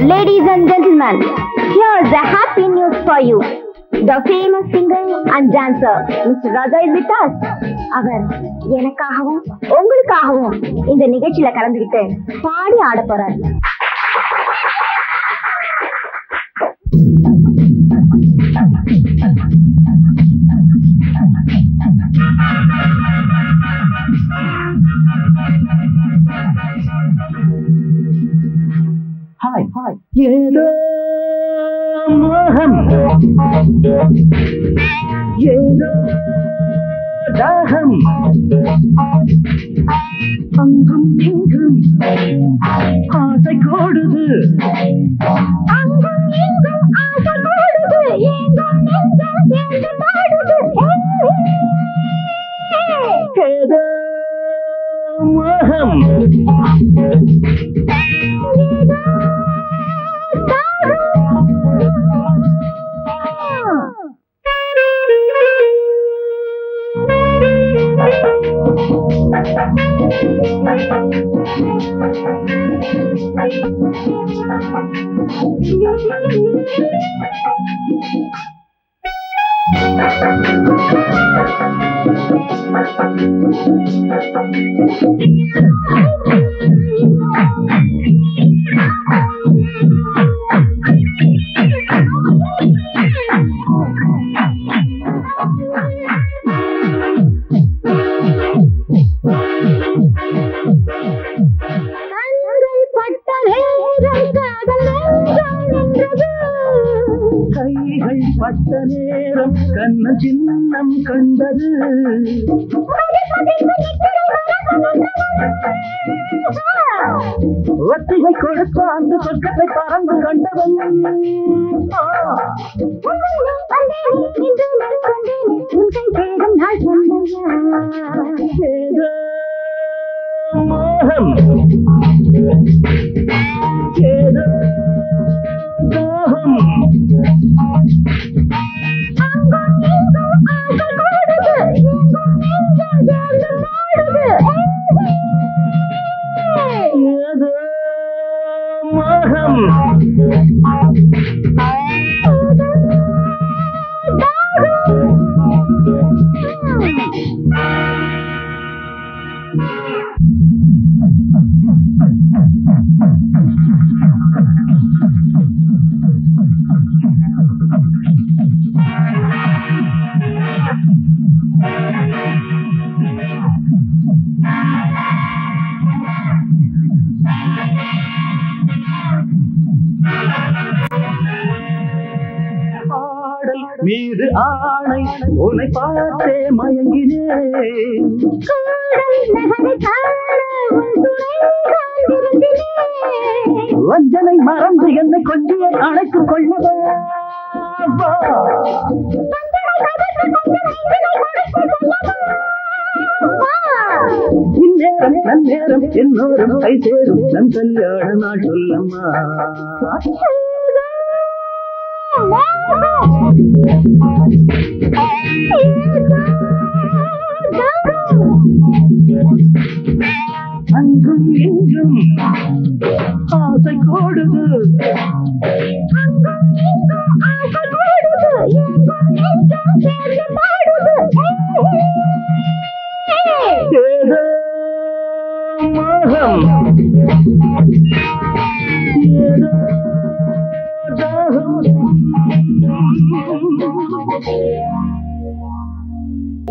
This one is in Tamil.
Ladies and gentlemen, here's a happy news for you. The famous singer and dancer, Mr. Raja is with us. அவர் எனக்காகவும் உங்களுக்காகவும் இந்த நிகழ்ச்சியில கலந்துக்கிட்டு பாடி ஆட போறாரு. Hi. ஏதோ மோகம், ஏதோ தாகம், அங்கும் இங்கும் ஆசை கோடுது, அங்கும் இங்கும் ஆசை கோடுது, எங்கும் நெஞ்சம் சேர்ந்து பாடுது. ஏதோ மோகம், கைகள் பட்ட நேரம் கண்ண சின்னம் கண்டது, ஒத்திகை கொடுத்த அந்த சொர்க்கத்தை பறந்து கண்டவன், ஏதோ மோகம், ஏதோ தாகம், ஏதோ மோகம், மீது ஆணை உன்னை பார்த்தே மயங்கினேன், வஞ்சனை மறந்து என்னை கொஞ்சியை அழைத்துக் கொள்ளவா, இந்நேரம் நன்னேரம் என்னோரும் கை சேரும் நம் கல்யாண நாள் சொல்லம்மா, அங்கும் இங்கும் ஆசை கோடுது, ஏதோ மோகம், ஏதோ தாகம்.